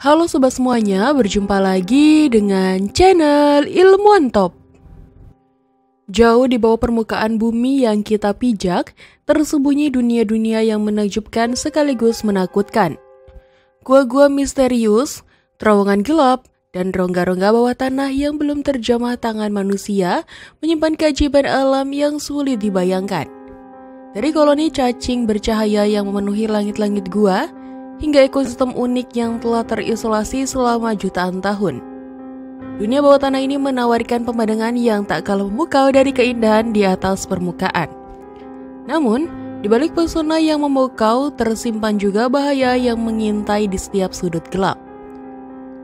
Halo sobat semuanya, berjumpa lagi dengan channel Ilmuwan Top. Jauh di bawah permukaan bumi yang kita pijak, tersembunyi dunia-dunia yang menakjubkan sekaligus menakutkan. Gua-gua misterius, terowongan gelap, dan rongga-rongga bawah tanah yang belum terjamah tangan manusia menyimpan keajaiban alam yang sulit dibayangkan. Dari koloni cacing bercahaya yang memenuhi langit-langit gua, hingga ekosistem unik yang telah terisolasi selama jutaan tahun. Dunia bawah tanah ini menawarkan pemandangan yang tak kalah memukau dari keindahan di atas permukaan. Namun, di balik pesona yang memukau tersimpan juga bahaya yang mengintai di setiap sudut gelap.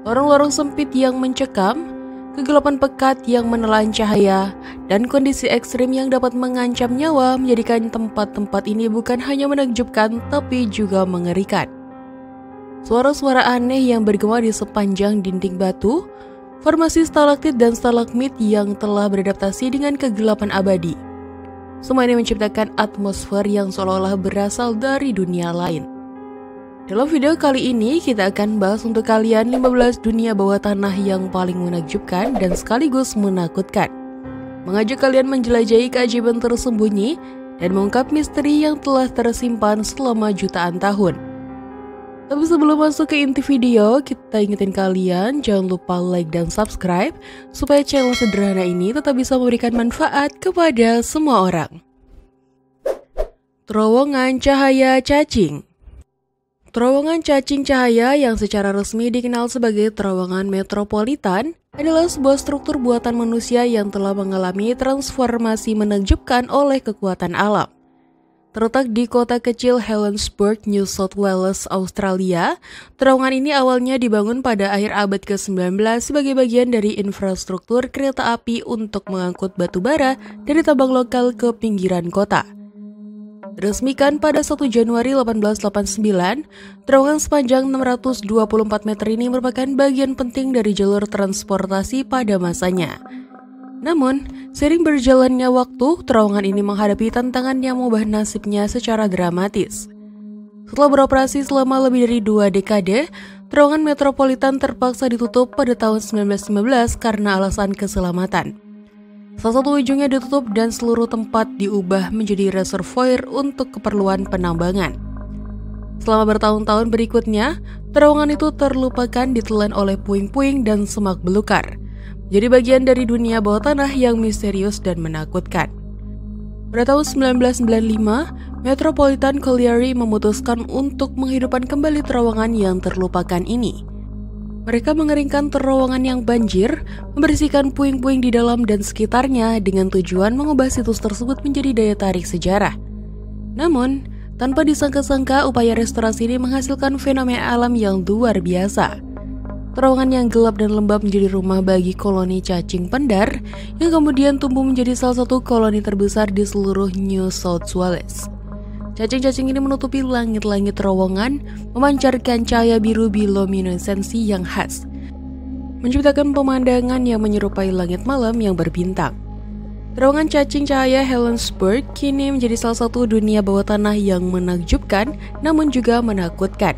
Lorong-lorong sempit yang mencekam, kegelapan pekat yang menelan cahaya, dan kondisi ekstrim yang dapat mengancam nyawa menjadikan tempat-tempat ini bukan hanya menakjubkan tapi juga mengerikan. Suara-suara aneh yang bergema di sepanjang dinding batu, formasi stalaktit dan stalagmit yang telah beradaptasi dengan kegelapan abadi. Semua ini menciptakan atmosfer yang seolah-olah berasal dari dunia lain. Dalam video kali ini kita akan bahas untuk kalian 15 dunia bawah tanah yang paling menakjubkan dan sekaligus menakutkan. Mengajak kalian menjelajahi keajaiban tersembunyi dan mengungkap misteri yang telah tersimpan selama jutaan tahun. Tapi sebelum masuk ke inti video, kita ingetin kalian jangan lupa like dan subscribe supaya channel sederhana ini tetap bisa memberikan manfaat kepada semua orang. Terowongan cahaya cacing. Terowongan cacing cahaya yang secara resmi dikenal sebagai terowongan metropolitan adalah sebuah struktur buatan manusia yang telah mengalami transformasi menakjubkan oleh kekuatan alam. Terletak di kota kecil Helensburgh, New South Wales, Australia, terowongan ini awalnya dibangun pada akhir abad ke-19 sebagai bagian dari infrastruktur kereta api untuk mengangkut batu bara dari tambang lokal ke pinggiran kota. Diresmikan pada 1 Januari 1889, terowongan sepanjang 624 meter ini merupakan bagian penting dari jalur transportasi pada masanya. Namun, seiring berjalannya waktu, terowongan ini menghadapi tantangan yang mengubah nasibnya secara dramatis. Setelah beroperasi selama lebih dari 2 dekade, terowongan metropolitan terpaksa ditutup pada tahun 1915 karena alasan keselamatan. Salah satu ujungnya ditutup dan seluruh tempat diubah menjadi reservoir untuk keperluan penambangan. Selama bertahun-tahun berikutnya, terowongan itu terlupakan ditelan oleh puing-puing dan semak belukar. Jadi bagian dari dunia bawah tanah yang misterius dan menakutkan. Pada tahun 1995, Metropolitan Colliery memutuskan untuk menghidupkan kembali terowongan yang terlupakan ini. Mereka mengeringkan terowongan yang banjir, membersihkan puing-puing di dalam dan sekitarnya dengan tujuan mengubah situs tersebut menjadi daya tarik sejarah. Namun, tanpa disangka-sangka upaya restorasi ini menghasilkan fenomena alam yang luar biasa. Terowongan yang gelap dan lembab menjadi rumah bagi koloni cacing pendar yang kemudian tumbuh menjadi salah satu koloni terbesar di seluruh New South Wales. Cacing-cacing ini menutupi langit-langit terowongan, memancarkan cahaya biru bioluminesensi yang khas, menciptakan pemandangan yang menyerupai langit malam yang berbintang. Terowongan cacing cahaya Helensburgh kini menjadi salah satu dunia bawah tanah yang menakjubkan namun juga menakutkan.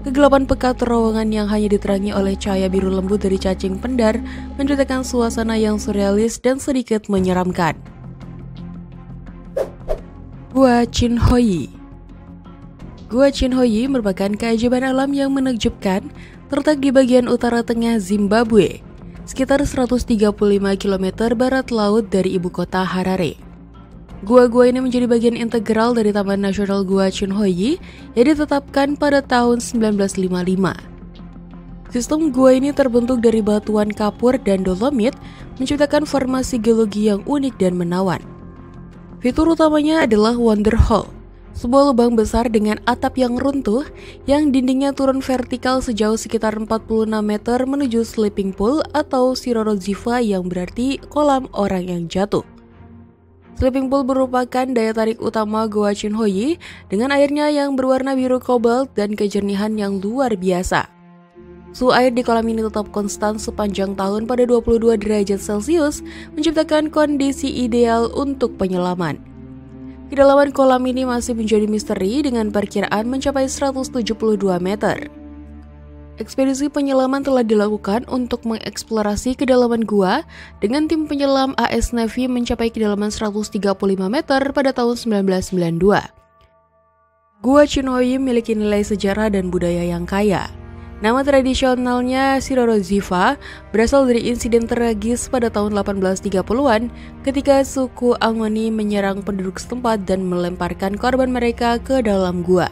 Kegelapan pekat terowongan yang hanya diterangi oleh cahaya biru lembut dari cacing pendar menciptakan suasana yang surrealis dan sedikit menyeramkan. Gua Chinhoyi. Gua Chinhoyi merupakan keajaiban alam yang menakjubkan terletak di bagian utara tengah Zimbabwe, sekitar 135 km barat laut dari ibu kota Harare. Gua-gua ini menjadi bagian integral dari Taman Nasional Gua Chinhoyi yang ditetapkan pada tahun 1955. Sistem gua ini terbentuk dari batuan kapur dan dolomit, menciptakan formasi geologi yang unik dan menawan. Fitur utamanya adalah Wonder Hole, sebuah lubang besar dengan atap yang runtuh yang dindingnya turun vertikal sejauh sekitar 46 meter menuju sleeping pool atau Sirorojiva yang berarti kolam orang yang jatuh. Sleeping pool merupakan daya tarik utama Gua Chinhoyi dengan airnya yang berwarna biru kobalt dan kejernihan yang luar biasa. Suhu air di kolam ini tetap konstan sepanjang tahun pada 22 derajat Celcius, menciptakan kondisi ideal untuk penyelaman. Kedalaman kolam ini masih menjadi misteri dengan perkiraan mencapai 172 meter. Ekspedisi penyelaman telah dilakukan untuk mengeksplorasi kedalaman gua dengan tim penyelam AS Navy mencapai kedalaman 135 meter pada tahun 1992. Gua Chinhoyi memiliki nilai sejarah dan budaya yang kaya. Nama tradisionalnya Shiroroziva berasal dari insiden tragis pada tahun 1830-an ketika suku Angoni menyerang penduduk setempat dan melemparkan korban mereka ke dalam gua.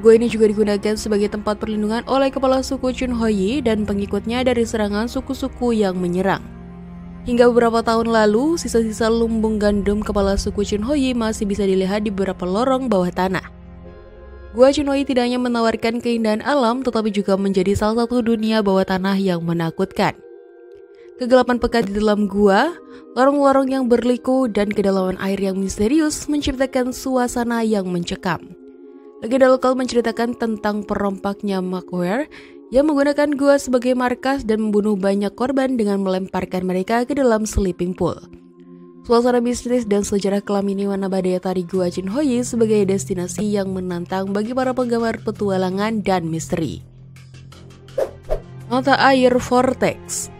Gua ini juga digunakan sebagai tempat perlindungan oleh kepala suku Chinhoyi dan pengikutnya dari serangan suku-suku yang menyerang. Hingga beberapa tahun lalu, sisa-sisa lumbung gandum kepala suku Chinhoyi masih bisa dilihat di beberapa lorong bawah tanah. Gua Chinhoyi tidak hanya menawarkan keindahan alam, tetapi juga menjadi salah satu dunia bawah tanah yang menakutkan. Kegelapan pekat di dalam gua, lorong-lorong yang berliku, dan kedalaman air yang misterius menciptakan suasana yang mencekam. Legenda lokal menceritakan tentang perompaknya Macquarie yang menggunakan gua sebagai markas dan membunuh banyak korban dengan melemparkan mereka ke dalam sleeping pool. Suasana mistis dan sejarah kelam ini menambah daya tarik Gua Chinhoyi sebagai destinasi yang menantang bagi para penggemar petualangan dan misteri. Mata air vortex.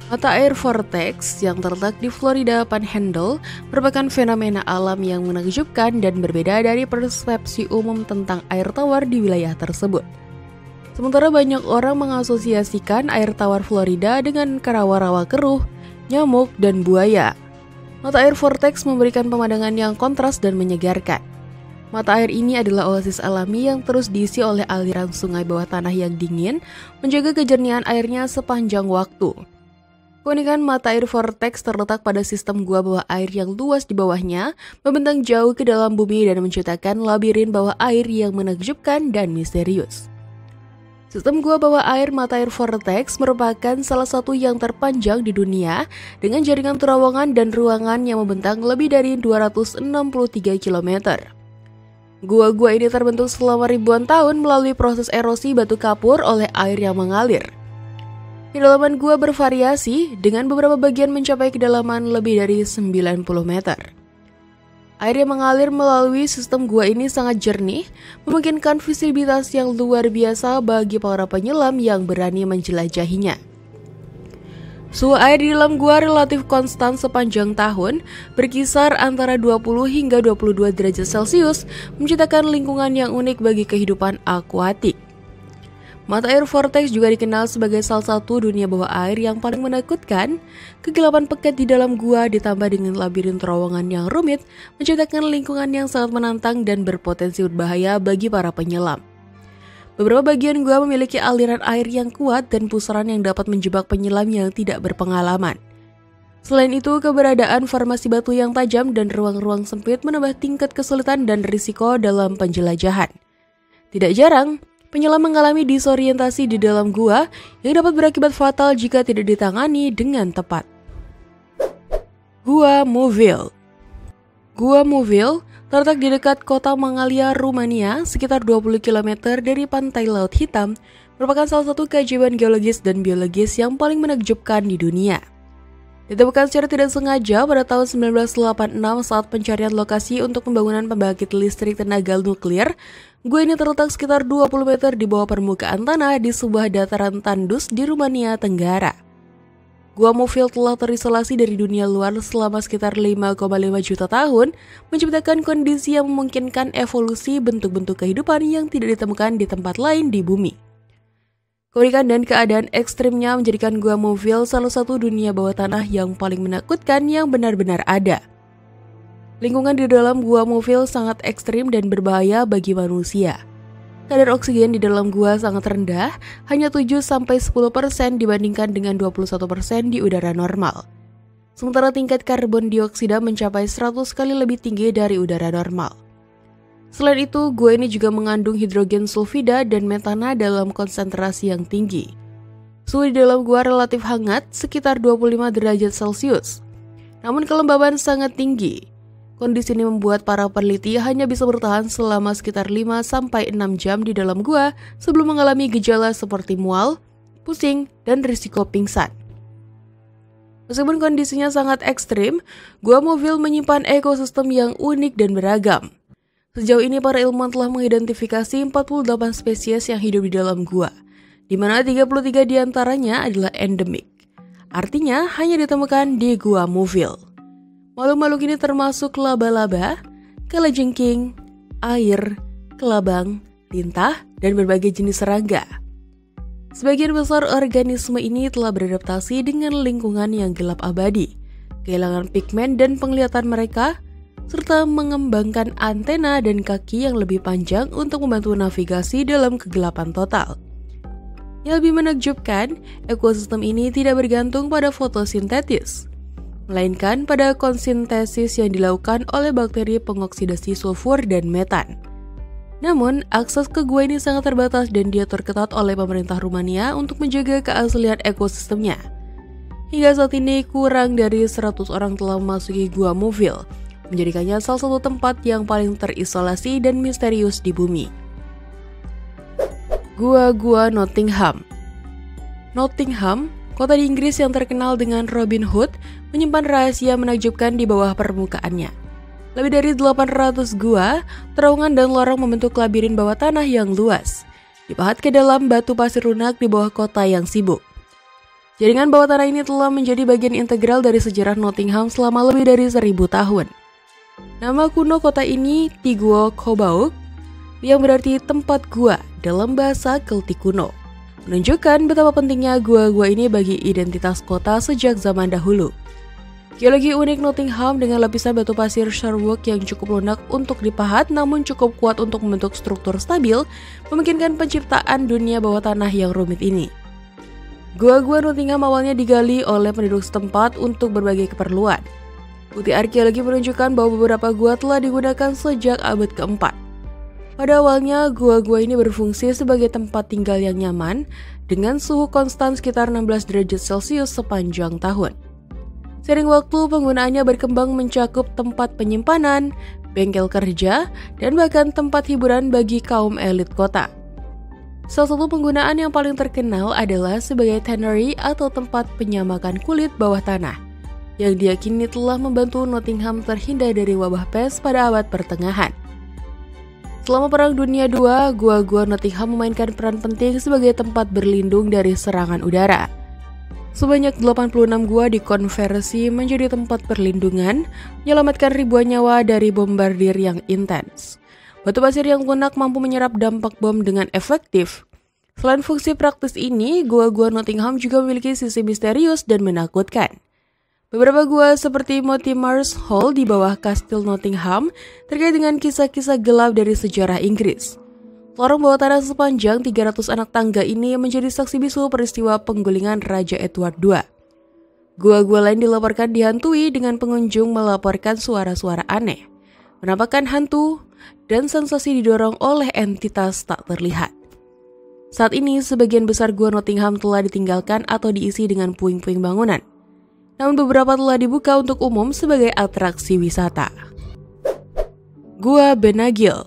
Mata air vortex yang terletak di Florida Panhandle merupakan fenomena alam yang menakjubkan dan berbeda dari persepsi umum tentang air tawar di wilayah tersebut. Sementara banyak orang mengasosiasikan air tawar Florida dengan rawa-rawa keruh, nyamuk, dan buaya. Mata air vortex memberikan pemandangan yang kontras dan menyegarkan. Mata air ini adalah oasis alami yang terus diisi oleh aliran sungai bawah tanah yang dingin, menjaga kejernihan airnya sepanjang waktu. Keunikan mata air vortex terletak pada sistem gua bawah air yang luas di bawahnya, membentang jauh ke dalam bumi dan menciptakan labirin bawah air yang menakjubkan dan misterius. Sistem gua bawah air mata air vortex merupakan salah satu yang terpanjang di dunia dengan jaringan terowongan dan ruangan yang membentang lebih dari 263 km. Gua-gua ini terbentuk selama ribuan tahun melalui proses erosi batu kapur oleh air yang mengalir. Kedalaman gua bervariasi dengan beberapa bagian mencapai kedalaman lebih dari 90 meter. Air yang mengalir melalui sistem gua ini sangat jernih, memungkinkan visibilitas yang luar biasa bagi para penyelam yang berani menjelajahinya. Suhu air di dalam gua relatif konstan sepanjang tahun, berkisar antara 20 hingga 22 derajat Celcius, menciptakan lingkungan yang unik bagi kehidupan akuatik. Mata air vortex juga dikenal sebagai salah satu dunia bawah air yang paling menakutkan. Kegelapan pekat di dalam gua ditambah dengan labirin terowongan yang rumit menciptakan lingkungan yang sangat menantang dan berpotensi berbahaya bagi para penyelam. Beberapa bagian gua memiliki aliran air yang kuat dan pusaran yang dapat menjebak penyelam yang tidak berpengalaman. Selain itu, keberadaan formasi batu yang tajam dan ruang-ruang sempit menambah tingkat kesulitan dan risiko dalam penjelajahan. Tidak jarang, penyelam mengalami disorientasi di dalam gua yang dapat berakibat fatal jika tidak ditangani dengan tepat. Gua Movil. Gua Movil terletak di dekat kota Mangalia, Rumania, sekitar 20 km dari pantai Laut Hitam, merupakan salah satu keajaiban geologis dan biologis yang paling menakjubkan di dunia. Ditemukan secara tidak sengaja pada tahun 1986 saat pencarian lokasi untuk pembangunan pembangkit listrik tenaga nuklir, gua ini terletak sekitar 20 meter di bawah permukaan tanah di sebuah dataran tandus di Rumania Tenggara. Gua Movil telah terisolasi dari dunia luar selama sekitar 5,5 juta tahun, menciptakan kondisi yang memungkinkan evolusi bentuk-bentuk kehidupan yang tidak ditemukan di tempat lain di bumi. Keunikan dan keadaan ekstrimnya menjadikan Gua Movil salah satu dunia bawah tanah yang paling menakutkan yang benar-benar ada. Lingkungan di dalam Gua Movil sangat ekstrim dan berbahaya bagi manusia. Kadar oksigen di dalam gua sangat rendah, hanya 7-10% dibandingkan dengan 21% di udara normal. Sementara tingkat karbon dioksida mencapai 100 kali lebih tinggi dari udara normal. Selain itu, gua ini juga mengandung hidrogen sulfida dan metana dalam konsentrasi yang tinggi. Suhu di dalam gua relatif hangat, sekitar 25 derajat Celcius. Namun kelembaban sangat tinggi. Kondisi ini membuat para peneliti hanya bisa bertahan selama sekitar 5-6 jam di dalam gua sebelum mengalami gejala seperti mual, pusing, dan risiko pingsan. Meskipun kondisinya sangat ekstrim, Gua Movil menyimpan ekosistem yang unik dan beragam. Sejauh ini para ilmuwan telah mengidentifikasi 48 spesies yang hidup di dalam gua. di mana 33 diantaranya adalah endemik. Artinya hanya ditemukan di Gua Muville. Makhluk-makhluk ini termasuk laba-laba, kalajengking, air, kelabang, lintah, dan berbagai jenis serangga. Sebagian besar organisme ini telah beradaptasi dengan lingkungan yang gelap abadi, kehilangan pigmen dan penglihatan mereka, serta mengembangkan antena dan kaki yang lebih panjang untuk membantu navigasi dalam kegelapan total. Yang lebih menakjubkan, ekosistem ini tidak bergantung pada fotosintesis, melainkan pada konsintesis yang dilakukan oleh bakteri pengoksidasi sulfur dan metan. Namun, akses ke gua ini sangat terbatas dan diatur ketat oleh pemerintah Rumania untuk menjaga keaslian ekosistemnya. Hingga saat ini, kurang dari 100 orang telah memasuki Gua Muville, menjadikannya salah satu tempat yang paling terisolasi dan misterius di bumi. Gua-gua Nottingham. Nottingham, kota di Inggris yang terkenal dengan Robin Hood, menyimpan rahasia menakjubkan di bawah permukaannya. Lebih dari 800 gua, terowongan dan lorong membentuk labirin bawah tanah yang luas, dipahat ke dalam batu pasir lunak di bawah kota yang sibuk. Jaringan bawah tanah ini telah menjadi bagian integral dari sejarah Nottingham selama lebih dari 1000 tahun. Nama kuno kota ini Tiguo Kobauk, yang berarti tempat gua dalam bahasa Keltik kuno, menunjukkan betapa pentingnya gua-gua ini bagi identitas kota sejak zaman dahulu. Geologi unik Nottingham dengan lapisan batu pasir Sherwood yang cukup lunak untuk dipahat namun cukup kuat untuk membentuk struktur stabil, memungkinkan penciptaan dunia bawah tanah yang rumit ini. Gua-gua Nottingham awalnya digali oleh penduduk setempat untuk berbagai keperluan. Bukti arkeologi menunjukkan bahwa beberapa gua telah digunakan sejak abad keempat. Pada awalnya, gua-gua ini berfungsi sebagai tempat tinggal yang nyaman dengan suhu konstan sekitar 16 derajat Celcius sepanjang tahun. Seiring waktu, penggunaannya berkembang mencakup tempat penyimpanan, bengkel kerja, dan bahkan tempat hiburan bagi kaum elit kota. Salah satu penggunaan yang paling terkenal adalah sebagai tannery atau tempat penyamakan kulit bawah tanah, yang diyakini telah membantu Nottingham terhindar dari wabah pes pada abad pertengahan. Selama Perang Dunia II, gua-gua Nottingham memainkan peran penting sebagai tempat berlindung dari serangan udara. Sebanyak 86 gua dikonversi menjadi tempat perlindungan, menyelamatkan ribuan nyawa dari bombardir yang intens. Batu pasir yang lunak mampu menyerap dampak bom dengan efektif. Selain fungsi praktis ini, gua-gua Nottingham juga memiliki sisi misterius dan menakutkan. Beberapa gua seperti Mortimer's Hall di bawah Kastil Nottingham terkait dengan kisah-kisah gelap dari sejarah Inggris. Lorong bawah tanah sepanjang 300 anak tangga ini menjadi saksi bisu peristiwa penggulingan Raja Edward II. Gua-gua lain dilaporkan dihantui dengan pengunjung melaporkan suara-suara aneh, penampakan hantu, dan sensasi didorong oleh entitas tak terlihat. Saat ini, sebagian besar gua Nottingham telah ditinggalkan atau diisi dengan puing-puing bangunan. Namun beberapa telah dibuka untuk umum sebagai atraksi wisata. Gua Benagil.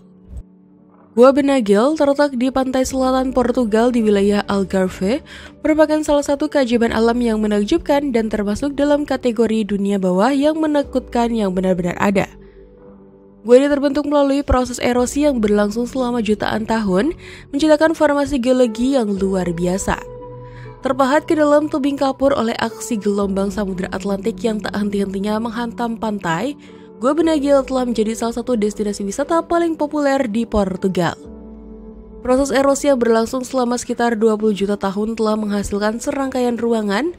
Gua Benagil terletak di pantai selatan Portugal di wilayah Algarve, merupakan salah satu keajaiban alam yang menakjubkan dan termasuk dalam kategori dunia bawah yang menakutkan yang benar-benar ada. Gua ini terbentuk melalui proses erosi yang berlangsung selama jutaan tahun, menciptakan formasi geologi yang luar biasa. Terpahat ke dalam tebing kapur oleh aksi gelombang Samudra Atlantik yang tak henti-hentinya menghantam pantai, Gua Benagil telah menjadi salah satu destinasi wisata paling populer di Portugal. Proses erosi yang berlangsung selama sekitar 20 juta tahun telah menghasilkan serangkaian ruangan,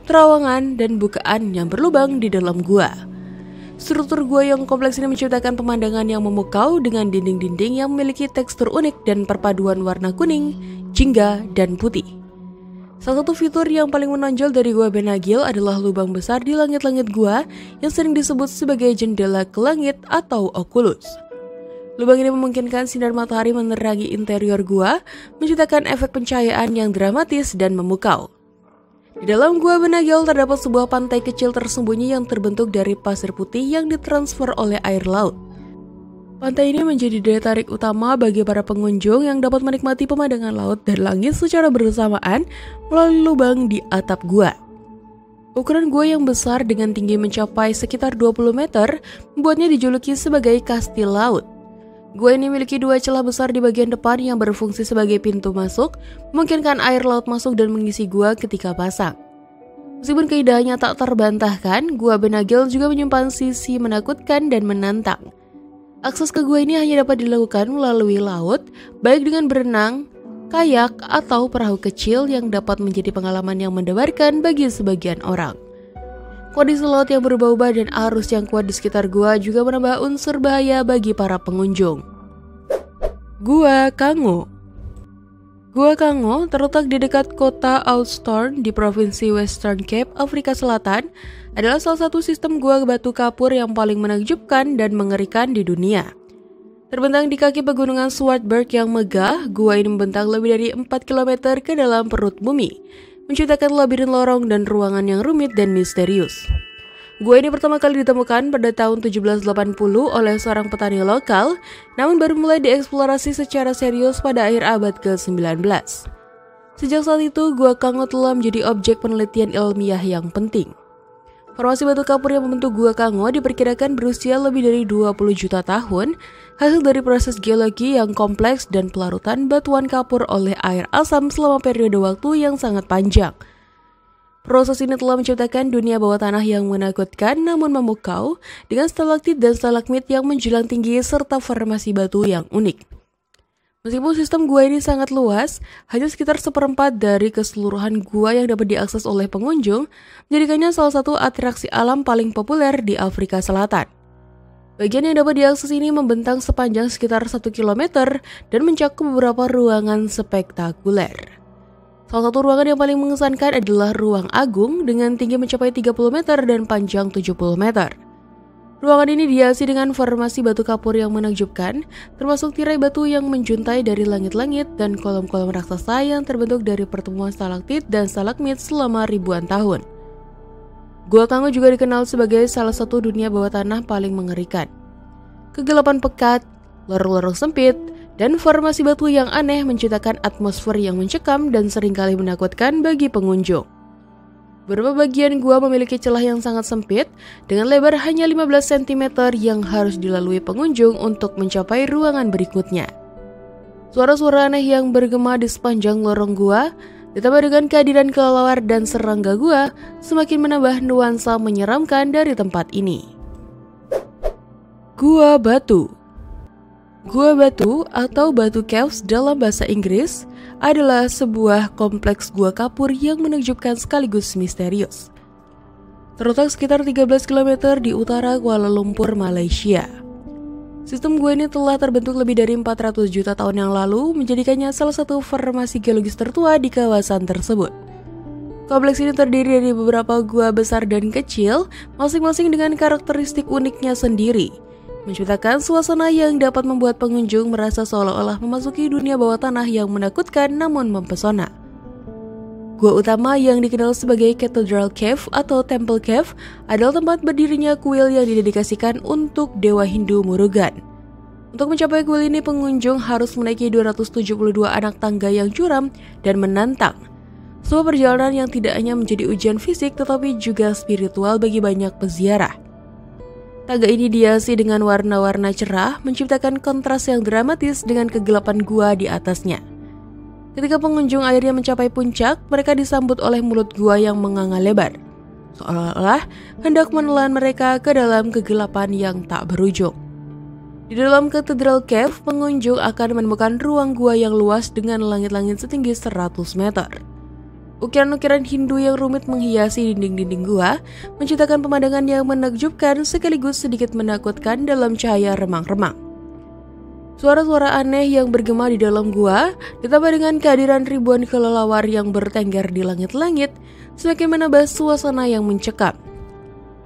terowongan, dan bukaan yang berlubang di dalam gua. Struktur gua yang kompleks ini menciptakan pemandangan yang memukau dengan dinding-dinding yang memiliki tekstur unik dan perpaduan warna kuning, jingga, dan putih. Salah satu fitur yang paling menonjol dari Gua Benagil adalah lubang besar di langit-langit gua yang sering disebut sebagai jendela ke langit atau oculus. Lubang ini memungkinkan sinar matahari menerangi interior gua, menciptakan efek pencahayaan yang dramatis dan memukau. Di dalam Gua Benagil terdapat sebuah pantai kecil tersembunyi yang terbentuk dari pasir putih yang ditransfer oleh air laut. Pantai ini menjadi daya tarik utama bagi para pengunjung yang dapat menikmati pemandangan laut dan langit secara bersamaan melalui lubang di atap gua. Ukuran gua yang besar dengan tinggi mencapai sekitar 20 meter membuatnya dijuluki sebagai kastil laut. Gua ini memiliki 2 celah besar di bagian depan yang berfungsi sebagai pintu masuk, memungkinkan air laut masuk dan mengisi gua ketika pasang. Meskipun keindahannya tak terbantahkan, Gua Benagil juga menyimpan sisi menakutkan dan menantang. Akses ke gua ini hanya dapat dilakukan melalui laut, baik dengan berenang, kayak, atau perahu kecil yang dapat menjadi pengalaman yang mendebarkan bagi sebagian orang. Kondisi laut yang berubah-ubah dan arus yang kuat di sekitar gua juga menambah unsur bahaya bagi para pengunjung. Gua Kango. Gua Kango terletak di dekat kota Oudtshoorn di provinsi Western Cape, Afrika Selatan, adalah salah satu sistem gua batu kapur yang paling menakjubkan dan mengerikan di dunia. Terbentang di kaki pegunungan Swartberg yang megah, gua ini membentang lebih dari 4 km ke dalam perut bumi, menciptakan labirin lorong dan ruangan yang rumit dan misterius. Gua ini pertama kali ditemukan pada tahun 1780 oleh seorang petani lokal, namun baru mulai dieksplorasi secara serius pada akhir abad ke-19. Sejak saat itu, Gua Kango telah menjadi objek penelitian ilmiah yang penting. Formasi batu kapur yang membentuk Gua Kango diperkirakan berusia lebih dari 20 juta tahun, hasil dari proses geologi yang kompleks dan pelarutan batuan kapur oleh air asam selama periode waktu yang sangat panjang. Proses ini telah menciptakan dunia bawah tanah yang menakutkan namun memukau, dengan stalaktit dan stalagmit yang menjulang tinggi serta formasi batu yang unik. Meskipun sistem gua ini sangat luas, hanya sekitar 1/4 dari keseluruhan gua yang dapat diakses oleh pengunjung, menjadikannya salah satu atraksi alam paling populer di Afrika Selatan. Bagian yang dapat diakses ini membentang sepanjang sekitar 1 km dan mencakup beberapa ruangan spektakuler. Salah satu ruangan yang paling mengesankan adalah ruang agung dengan tinggi mencapai 30 meter dan panjang 70 meter. Ruangan ini dihiasi dengan formasi batu kapur yang menakjubkan, termasuk tirai batu yang menjuntai dari langit-langit dan kolom-kolom raksasa yang terbentuk dari pertemuan stalaktit dan stalagmit selama ribuan tahun. Gua Kango juga dikenal sebagai salah satu dunia bawah tanah paling mengerikan. Kegelapan pekat, lorong-lorong sempit, dan formasi batu yang aneh menciptakan atmosfer yang mencekam dan seringkali menakutkan bagi pengunjung. Beberapa bagian gua memiliki celah yang sangat sempit dengan lebar hanya 15 cm yang harus dilalui pengunjung untuk mencapai ruangan berikutnya. Suara-suara aneh yang bergema di sepanjang lorong gua, ditambah dengan kehadiran kelelawar dan serangga gua, semakin menambah nuansa menyeramkan dari tempat ini. Gua Batu. Gua Batu atau Batu Caves dalam bahasa Inggris adalah sebuah kompleks gua kapur yang menakjubkan sekaligus misterius. Terletak sekitar 13 km di utara Kuala Lumpur, Malaysia. Sistem gua ini telah terbentuk lebih dari 400 juta tahun yang lalu, menjadikannya salah satu formasi geologis tertua di kawasan tersebut. Kompleks ini terdiri dari beberapa gua besar dan kecil, masing-masing dengan karakteristik uniknya sendiri, menciptakan suasana yang dapat membuat pengunjung merasa seolah-olah memasuki dunia bawah tanah yang menakutkan namun mempesona. Gua utama yang dikenal sebagai Cathedral Cave atau Temple Cave adalah tempat berdirinya kuil yang didedikasikan untuk dewa Hindu Murugan. Untuk mencapai kuil ini, pengunjung harus menaiki 272 anak tangga yang curam dan menantang. Sebuah perjalanan yang tidak hanya menjadi ujian fisik tetapi juga spiritual bagi banyak peziarah. Tangga ini dihiasi dengan warna-warna cerah, menciptakan kontras yang dramatis dengan kegelapan gua di atasnya. Ketika pengunjung akhirnya mencapai puncak, mereka disambut oleh mulut gua yang menganga lebar, seolah-olah hendak menelan mereka ke dalam kegelapan yang tak berujung. Di dalam Cathedral Cave, pengunjung akan menemukan ruang gua yang luas dengan langit-langit setinggi 100 meter. Ukiran-ukiran Hindu yang rumit menghiasi dinding-dinding gua, menciptakan pemandangan yang menakjubkan sekaligus sedikit menakutkan dalam cahaya remang-remang. Suara-suara aneh yang bergema di dalam gua, ditambah dengan kehadiran ribuan kelelawar yang bertengger di langit-langit, semakin menambah suasana yang mencekam.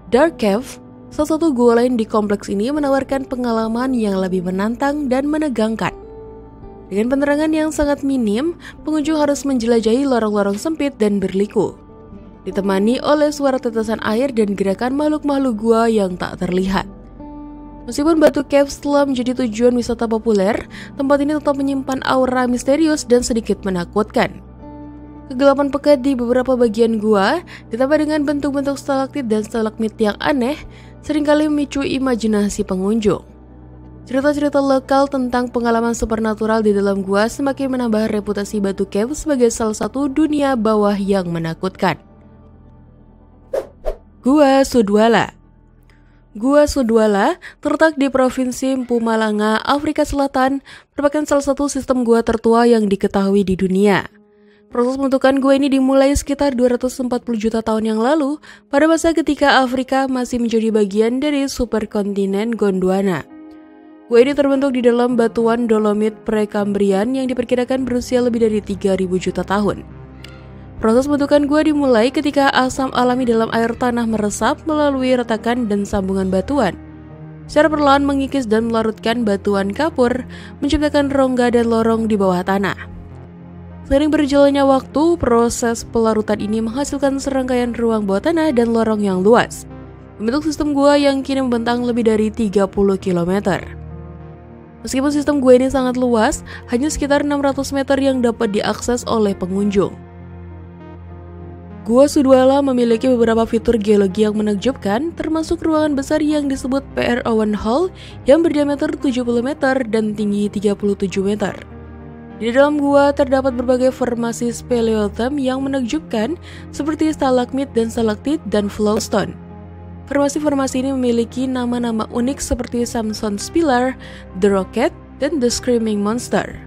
Dark Cave, salah satu gua lain di kompleks ini, menawarkan pengalaman yang lebih menantang dan menegangkan. Dengan penerangan yang sangat minim, pengunjung harus menjelajahi lorong-lorong sempit dan berliku, ditemani oleh suara tetesan air dan gerakan makhluk-makhluk gua yang tak terlihat. Meskipun Batu Caves telah menjadi tujuan wisata populer, tempat ini tetap menyimpan aura misterius dan sedikit menakutkan. Kegelapan pekat di beberapa bagian gua, ditambah dengan bentuk-bentuk stalaktit dan stalagmit yang aneh, seringkali memicu imajinasi pengunjung. Cerita-cerita lokal tentang pengalaman supernatural di dalam gua semakin menambah reputasi Batu Cave sebagai salah satu dunia bawah yang menakutkan. Gua Sudwala. Gua Sudwala terletak di Provinsi Mpumalanga, Afrika Selatan, merupakan salah satu sistem gua tertua yang diketahui di dunia. Proses pembentukan gua ini dimulai sekitar 240 juta tahun yang lalu, pada masa ketika Afrika masih menjadi bagian dari superkontinen Gondwana. Gua ini terbentuk di dalam batuan dolomit Prekambrian yang diperkirakan berusia lebih dari 3.000 juta tahun. Proses pembentukan gua dimulai ketika asam alami dalam air tanah meresap melalui retakan dan sambungan batuan. Secara perlahan mengikis dan melarutkan batuan kapur, menciptakan rongga dan lorong di bawah tanah. Seiring berjalannya waktu, proses pelarutan ini menghasilkan serangkaian ruang bawah tanah dan lorong yang luas, membentuk sistem gua yang kini membentang lebih dari 30 km. Meskipun sistem gua ini sangat luas, hanya sekitar 600 meter yang dapat diakses oleh pengunjung. Gua Sudwala memiliki beberapa fitur geologi yang menakjubkan, termasuk ruangan besar yang disebut PR Owen Hall yang berdiameter 70 meter dan tinggi 37 meter. Di dalam gua terdapat berbagai formasi speleothem yang menakjubkan seperti stalagmit dan stalaktit dan flowstone. Formasi-formasi ini memiliki nama-nama unik seperti Samson's Pillar, The Rocket, dan The Screaming Monster.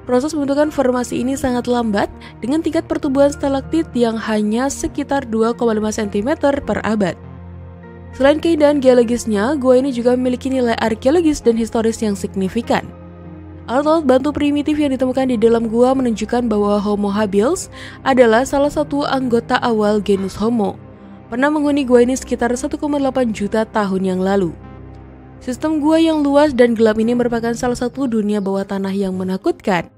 Proses pembentukan formasi ini sangat lambat dengan tingkat pertumbuhan stalaktit yang hanya sekitar 2,5 cm per abad. Selain keindahan geologisnya, gua ini juga memiliki nilai arkeologis dan historis yang signifikan. Alat-alat bantu primitif yang ditemukan di dalam gua menunjukkan bahwa Homo habilis adalah salah satu anggota awal genus Homo. Pernah menghuni gua ini sekitar 1,8 juta tahun yang lalu. Sistem gua yang luas dan gelap ini merupakan salah satu dunia bawah tanah yang menakutkan.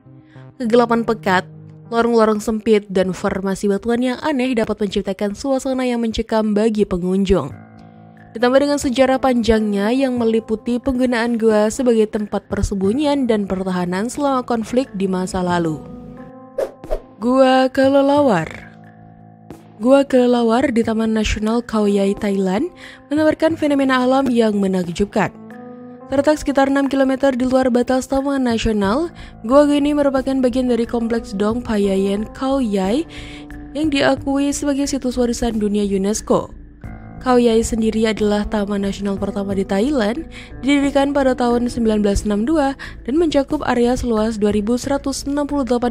Kegelapan pekat, lorong-lorong sempit, dan formasi batuan yang aneh dapat menciptakan suasana yang mencekam bagi pengunjung. Ditambah dengan sejarah panjangnya yang meliputi penggunaan gua sebagai tempat persembunyian dan pertahanan selama konflik di masa lalu. Gua Kelelawar. Gua Kelelawar di Taman Nasional Khao Yai, Thailand menawarkan fenomena alam yang menakjubkan. Terletak sekitar 6 km di luar batas Taman Nasional, gua ini merupakan bagian dari kompleks Dong Phayayen Khao Yai yang diakui sebagai situs warisan dunia UNESCO. Khao Yai sendiri adalah taman nasional pertama di Thailand, didirikan pada tahun 1962 dan mencakup area seluas 2.168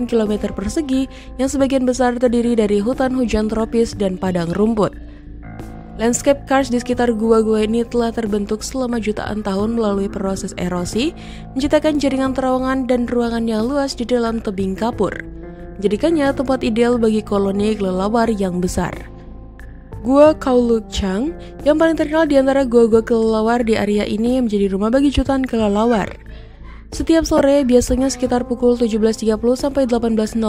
km persegi yang sebagian besar terdiri dari hutan hujan tropis dan padang rumput. Landscape karst di sekitar gua-gua ini telah terbentuk selama jutaan tahun melalui proses erosi, menciptakan jaringan terowongan dan ruangan yang luas di dalam tebing kapur, menjadikannya tempat ideal bagi koloni kelelawar yang besar. Gua Khao Luk Chang yang paling terkenal di antara gua-gua kelelawar di area ini menjadi rumah bagi jutaan kelelawar. Setiap sore, biasanya sekitar pukul 17.30 sampai 18.00,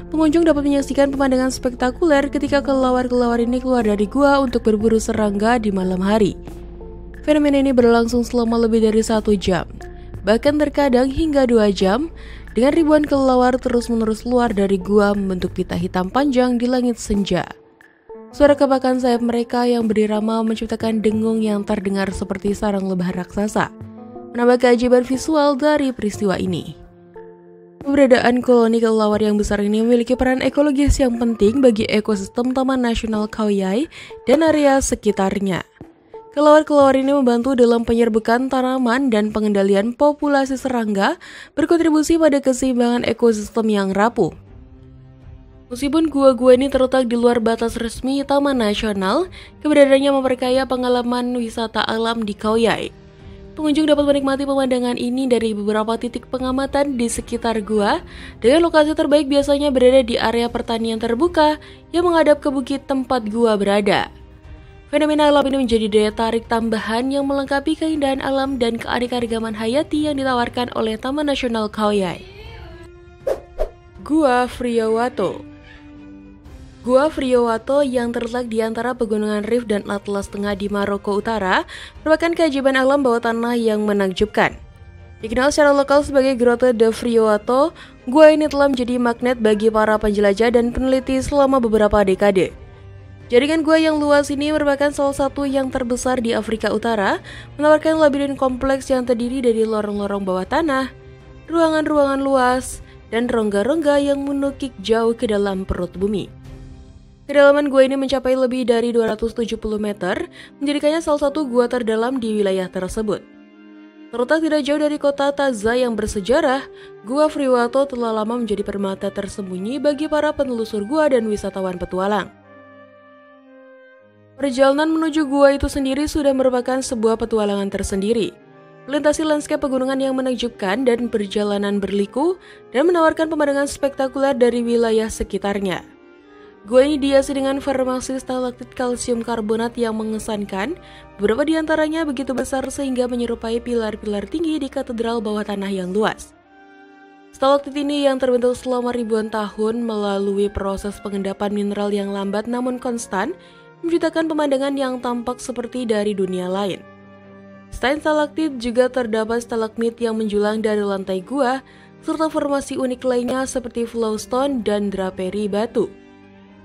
pengunjung dapat menyaksikan pemandangan spektakuler ketika kelelawar-kelelawar ini keluar dari gua untuk berburu serangga di malam hari. Fenomena ini berlangsung selama lebih dari 1 jam, bahkan terkadang hingga 2 jam, dengan ribuan kelelawar terus-menerus keluar dari gua membentuk pita hitam panjang di langit senja. Suara kepakan sayap mereka yang berirama menciptakan dengung yang terdengar seperti sarang lebah raksasa, menambah keajaiban visual dari peristiwa ini. Keberadaan koloni kelelawar yang besar ini memiliki peran ekologis yang penting bagi ekosistem Taman Nasional Khao Yai dan area sekitarnya. Kelelawar-kelelawar ini membantu dalam penyerbukan tanaman dan pengendalian populasi serangga, berkontribusi pada keseimbangan ekosistem yang rapuh. Meskipun gua-gua ini terletak di luar batas resmi Taman Nasional, keberadaannya memperkaya pengalaman wisata alam di Khao Yai. Pengunjung dapat menikmati pemandangan ini dari beberapa titik pengamatan di sekitar gua, dengan lokasi terbaik biasanya berada di area pertanian terbuka yang menghadap ke bukit tempat gua berada. Fenomena alam ini menjadi daya tarik tambahan yang melengkapi keindahan alam dan keanekaragaman hayati yang ditawarkan oleh Taman Nasional Khao Yai. Gua Friyowato. Gua Friyowato yang terletak di antara pegunungan Rif dan Atlas Tengah di Maroko Utara merupakan keajaiban alam bawah tanah yang menakjubkan. Dikenal secara lokal sebagai Grotte de Friyowato, gua ini telah menjadi magnet bagi para penjelajah dan peneliti selama beberapa dekade. Jaringan gua yang luas ini merupakan salah satu yang terbesar di Afrika Utara, menawarkan labirin kompleks yang terdiri dari lorong-lorong bawah tanah, ruangan-ruangan luas, dan rongga-rongga yang menukik jauh ke dalam perut bumi. Kedalaman gua ini mencapai lebih dari 270 meter, menjadikannya salah satu gua terdalam di wilayah tersebut. Terletak tidak jauh dari kota Taza yang bersejarah, Gua Friwato telah lama menjadi permata tersembunyi bagi para penelusur gua dan wisatawan petualang. Perjalanan menuju gua itu sendiri sudah merupakan sebuah petualangan tersendiri. Melintasi lanskap pegunungan yang menakjubkan dan perjalanan berliku dan menawarkan pemandangan spektakuler dari wilayah sekitarnya. Gua ini dihiasi dengan formasi stalaktit kalsium karbonat yang mengesankan, beberapa di antaranya begitu besar sehingga menyerupai pilar-pilar tinggi di katedral bawah tanah yang luas. Stalaktit ini yang terbentuk selama ribuan tahun melalui proses pengendapan mineral yang lambat namun konstan, menciptakan pemandangan yang tampak seperti dari dunia lain. Selain stalaktit juga terdapat stalagmit yang menjulang dari lantai gua, serta formasi unik lainnya seperti flowstone dan draperi batu.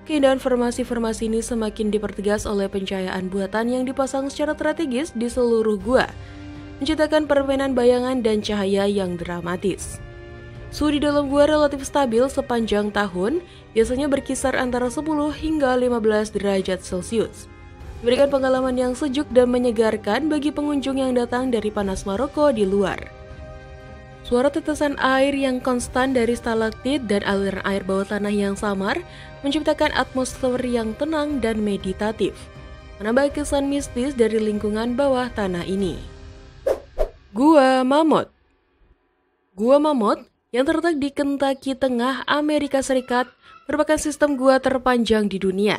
Keindahan formasi-formasi ini semakin dipertegas oleh pencahayaan buatan yang dipasang secara strategis di seluruh gua, menciptakan permainan bayangan dan cahaya yang dramatis. Suhu di dalam gua relatif stabil sepanjang tahun, biasanya berkisar antara 10 hingga 15 derajat Celcius. Memberikan pengalaman yang sejuk dan menyegarkan bagi pengunjung yang datang dari panas Maroko di luar. Suara tetesan air yang konstan dari stalaktit dan aliran air bawah tanah yang samar menciptakan atmosfer yang tenang dan meditatif, menambah kesan mistis dari lingkungan bawah tanah ini. Gua Mammoth. Gua Mammoth yang terletak di Kentucky Tengah, Amerika Serikat, merupakan sistem gua terpanjang di dunia.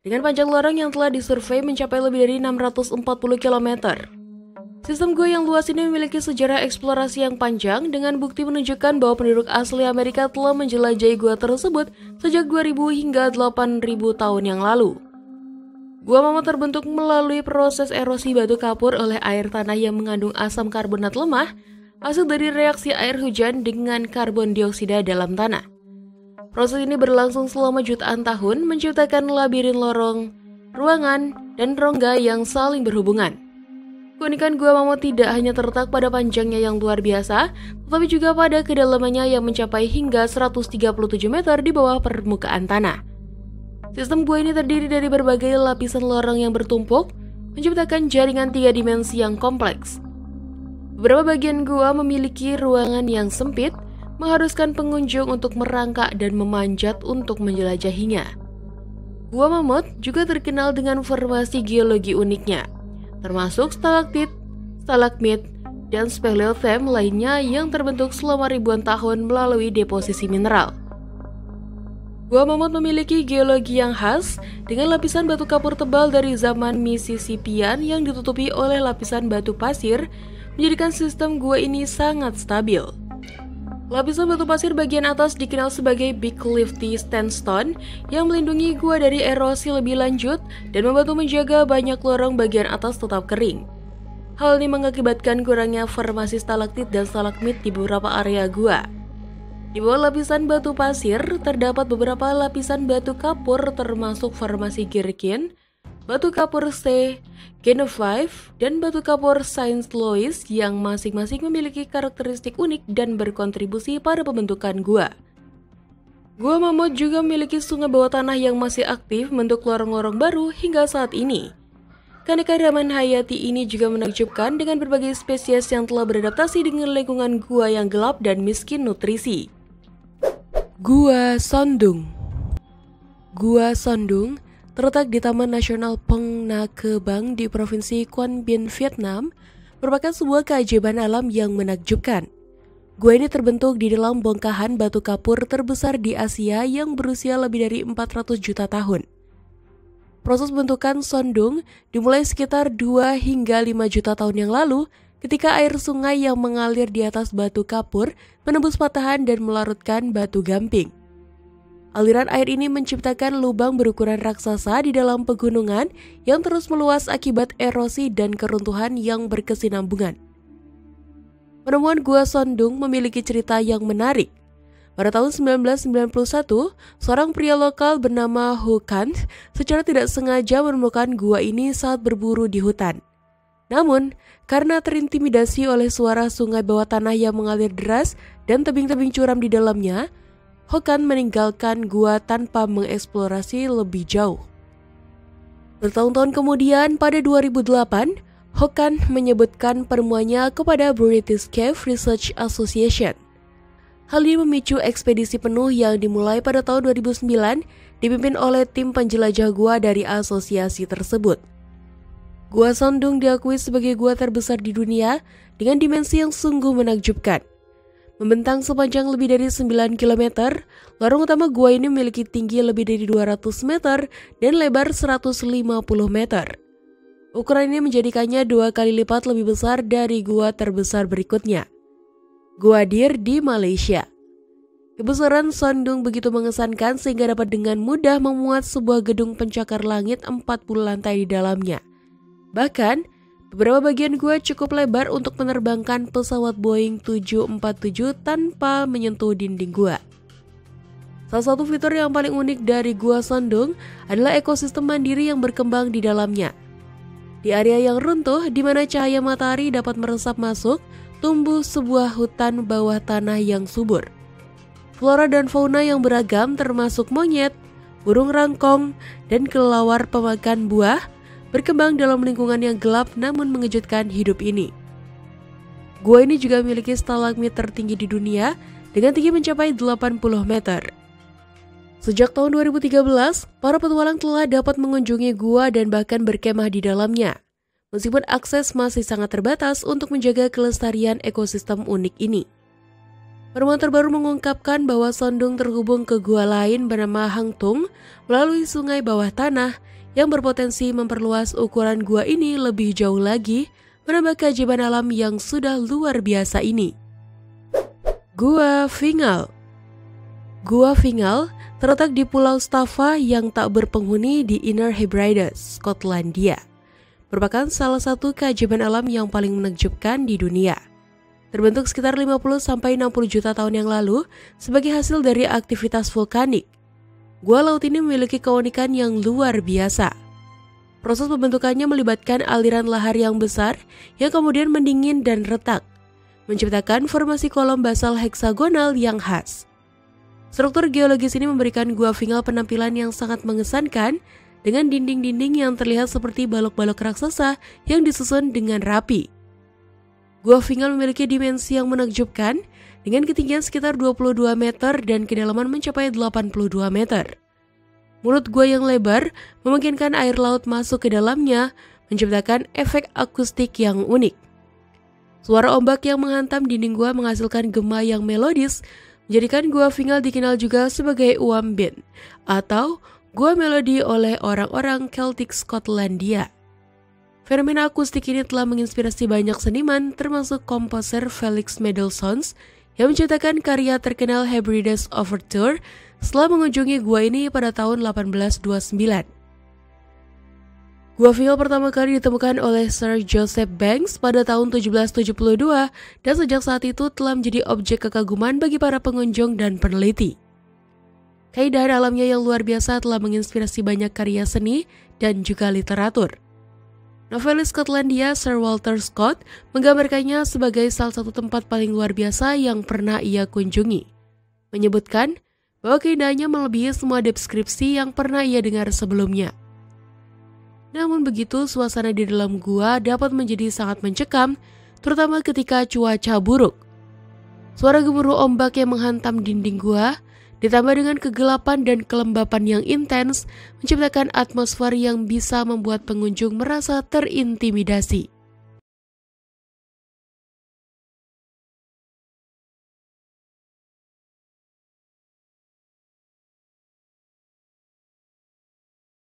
Dengan panjang lorong yang telah disurvei mencapai lebih dari 640 km. Sistem gua yang luas ini memiliki sejarah eksplorasi yang panjang dengan bukti menunjukkan bahwa penduduk asli Amerika telah menjelajahi gua tersebut sejak 2000 hingga 8000 tahun yang lalu. Gua Mammoth terbentuk melalui proses erosi batu kapur oleh air tanah yang mengandung asam karbonat lemah, hasil dari reaksi air hujan dengan karbon dioksida dalam tanah. Proses ini berlangsung selama jutaan tahun, menciptakan labirin lorong, ruangan, dan rongga yang saling berhubungan. Keunikan Gua Mammoth tidak hanya terletak pada panjangnya yang luar biasa, tetapi juga pada kedalamannya yang mencapai hingga 137 meter di bawah permukaan tanah. Sistem gua ini terdiri dari berbagai lapisan lorong yang bertumpuk, menciptakan jaringan 3 dimensi yang kompleks. Beberapa bagian gua memiliki ruangan yang sempit, mengharuskan pengunjung untuk merangkak dan memanjat untuk menjelajahinya. Gua Mammoth juga terkenal dengan formasi geologi uniknya, termasuk stalaktit, stalagmit, dan speleothem lainnya yang terbentuk selama ribuan tahun melalui deposisi mineral. Gua Mammoth memiliki geologi yang khas dengan lapisan batu kapur tebal dari zaman Mississippian yang ditutupi oleh lapisan batu pasir, menjadikan sistem gua ini sangat stabil. Lapisan batu pasir bagian atas dikenal sebagai Big Cliffy Sandstone yang melindungi gua dari erosi lebih lanjut dan membantu menjaga banyak lorong bagian atas tetap kering. Hal ini mengakibatkan kurangnya formasi stalaktit dan stalagmit di beberapa area gua. Di bawah lapisan batu pasir terdapat beberapa lapisan batu kapur termasuk formasi Gherkin, batu kapur C, Genevieve, dan batu kapur Saint Louis yang masing-masing memiliki karakteristik unik dan berkontribusi pada pembentukan gua. Gua Mammoth juga memiliki sungai bawah tanah yang masih aktif membentuk lorong-lorong baru hingga saat ini. Keanekaragaman hayati ini juga menakjubkan dengan berbagai spesies yang telah beradaptasi dengan lingkungan gua yang gelap dan miskin nutrisi. Gua Son Doong. Gua Son Doong terletak di Taman Nasional Phong Nha Ke Bang di Provinsi Quang Binh, Vietnam, merupakan sebuah keajaiban alam yang menakjubkan. Gua ini terbentuk di dalam bongkahan batu kapur terbesar di Asia yang berusia lebih dari 400 juta tahun. Proses bentukan Son Doong dimulai sekitar 2 hingga 5 juta tahun yang lalu ketika air sungai yang mengalir di atas batu kapur menembus patahan dan melarutkan batu gamping. Aliran air ini menciptakan lubang berukuran raksasa di dalam pegunungan yang terus meluas akibat erosi dan keruntuhan yang berkesinambungan. Penemuan Gua Son Doong memiliki cerita yang menarik. Pada tahun 1991, seorang pria lokal bernama Hokan secara tidak sengaja menemukan gua ini saat berburu di hutan. Namun, karena terintimidasi oleh suara sungai bawah tanah yang mengalir deras dan tebing-tebing curam di dalamnya, Hokan meninggalkan gua tanpa mengeksplorasi lebih jauh. Bertahun-tahun kemudian, pada 2008, Hokan menyebutkan penemuannya kepada British Cave Research Association. Hal ini memicu ekspedisi penuh yang dimulai pada tahun 2009 dipimpin oleh tim penjelajah gua dari asosiasi tersebut. Gua Sondung diakui sebagai gua terbesar di dunia dengan dimensi yang sungguh menakjubkan. Membentang sepanjang lebih dari 9 km, lorong utama gua ini memiliki tinggi lebih dari 200 meter dan lebar 150 meter. Ukuran ini menjadikannya 2 kali lipat lebih besar dari gua terbesar berikutnya, Gua Dir di Malaysia. Kebesaran Sondung begitu mengesankan sehingga dapat dengan mudah memuat sebuah gedung pencakar langit 40 lantai di dalamnya. Bahkan, beberapa bagian gua cukup lebar untuk menerbangkan pesawat Boeing 747 tanpa menyentuh dinding gua. Salah satu fitur yang paling unik dari Gua Sondung adalah ekosistem mandiri yang berkembang di dalamnya. Di area yang runtuh, di mana cahaya matahari dapat meresap masuk, tumbuh sebuah hutan bawah tanah yang subur. Flora dan fauna yang beragam termasuk monyet, burung rangkong, dan kelelawar pemakan buah berkembang dalam lingkungan yang gelap namun mengejutkan hidup ini. Gua ini juga memiliki stalagmit tertinggi di dunia dengan tinggi mencapai 80 meter. Sejak tahun 2013, para petualang telah dapat mengunjungi gua dan bahkan berkemah di dalamnya. Meskipun akses masih sangat terbatas untuk menjaga kelestarian ekosistem unik ini. Penemuan terbaru mengungkapkan bahwa Sondung terhubung ke gua lain bernama Hang Tung melalui sungai bawah tanah yang berpotensi memperluas ukuran gua ini lebih jauh lagi, menambah keajaiban alam yang sudah luar biasa ini. Gua Fingal. Gua Fingal terletak di Pulau Staffa yang tak berpenghuni di Inner Hebrides, Skotlandia. Merupakan salah satu keajaiban alam yang paling menakjubkan di dunia. Terbentuk sekitar 50-60 juta tahun yang lalu sebagai hasil dari aktivitas vulkanik. Gua laut ini memiliki keunikan yang luar biasa. Proses pembentukannya melibatkan aliran lahar yang besar yang kemudian mendingin dan retak, menciptakan formasi kolom basal heksagonal yang khas. Struktur geologis ini memberikan Gua Fingal penampilan yang sangat mengesankan dengan dinding-dinding yang terlihat seperti balok-balok raksasa yang disusun dengan rapi. Gua Fingal memiliki dimensi yang menakjubkan dengan ketinggian sekitar 22 meter dan kedalaman mencapai 82 meter. Mulut gua yang lebar memungkinkan air laut masuk ke dalamnya, menciptakan efek akustik yang unik. Suara ombak yang menghantam dinding gua menghasilkan gema yang melodis, menjadikan Gua Fingal dikenal juga sebagai Uambin atau Gua Melodi oleh orang-orang Celtic Skotlandia. Fenomena akustik ini telah menginspirasi banyak seniman termasuk komposer Felix Mendelssohn yang menciptakan karya terkenal Hebrides Overture setelah mengunjungi gua ini pada tahun 1829. Gua Fingal pertama kali ditemukan oleh Sir Joseph Banks pada tahun 1772 dan sejak saat itu telah menjadi objek kekaguman bagi para pengunjung dan peneliti. Keindahan alamnya yang luar biasa telah menginspirasi banyak karya seni dan juga literatur. Novelis Skotlandia Sir Walter Scott menggambarkannya sebagai salah satu tempat paling luar biasa yang pernah ia kunjungi, menyebutkan bahwa keindahannya melebihi semua deskripsi yang pernah ia dengar sebelumnya. Namun begitu, suasana di dalam gua dapat menjadi sangat mencekam, terutama ketika cuaca buruk. Suara gemuruh ombak yang menghantam dinding gua ditambah dengan kegelapan dan kelembapan yang intens, menciptakan atmosfer yang bisa membuat pengunjung merasa terintimidasi.